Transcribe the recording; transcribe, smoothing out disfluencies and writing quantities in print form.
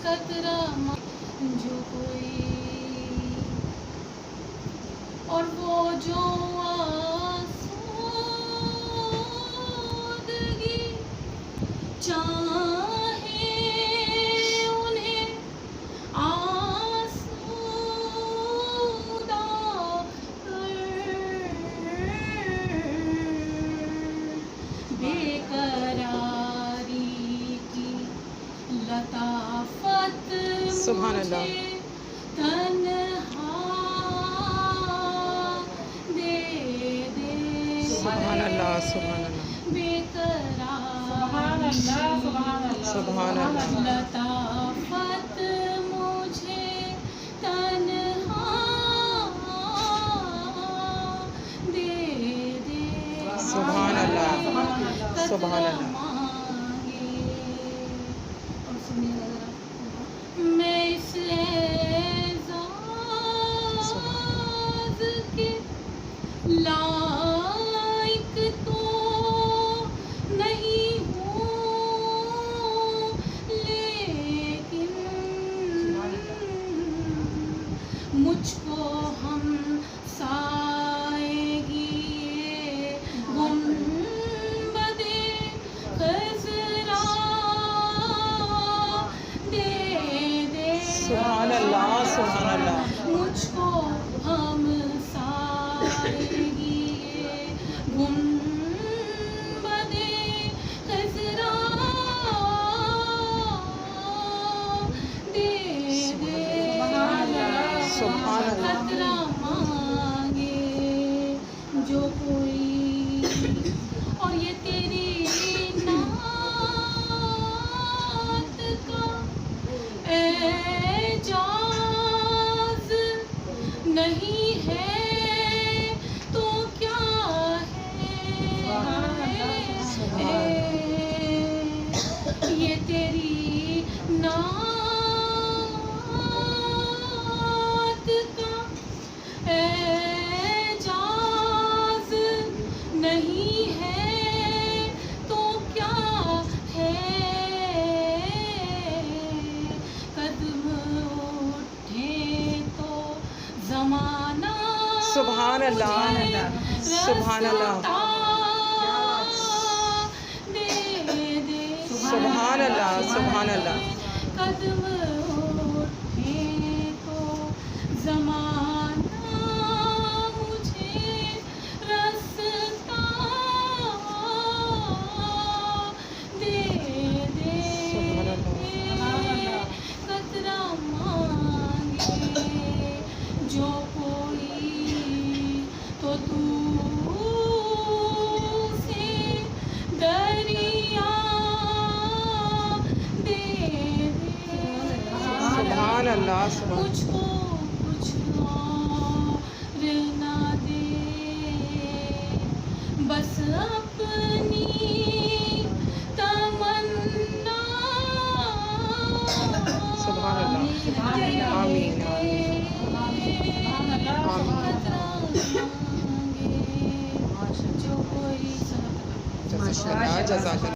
قطرہ جو کوئی، اور وہ جو آسودگی چاہے انہیں آسودہ بے قراری کی لطافت سبحان اللہ، تنہا دے دے، سبحان اللہ، سبحان اللہ، بے قراری سبحان اللہ، لطافت مجھے تنہا دے دے، سبحان اللہ، سبحان اللہ، میں اس اعزاز کے لائق تو نہیں ہوں، لیکن مجھ کو ہم سائیگی گنبد خضرا دے دے، سبحان اللہ، سبحان اللہ، مجھ کو ہم سائیگی گنبد خضرا دے دے، سبحان اللہ، قطرہ مانگے جو کوئی، اور یہ تیری نعت کا اعجاز نہیں ہے تو کیا ہے، یہ تیری نعت کا اعجاز نہیں ہے تو کیا ہے، قدم اٹھے تو زمانہ سبحان اللہ، سبحان اللہ، دے دے، سبحان اللہ، سبحان اللہ، قدم اٹھے تو زمانہ مجھے رستا دے دے، سبحان اللہ، قطرہ مانگے جو کوئی تو تو سے دریا دے دے، سبحان اللہ، سبحان مجھ کو کچھ اور نہ دے، بس اپنی تمنا سبحان اللہ، آمین، جو کوئی جزاک اللہ، جزاک اللہ۔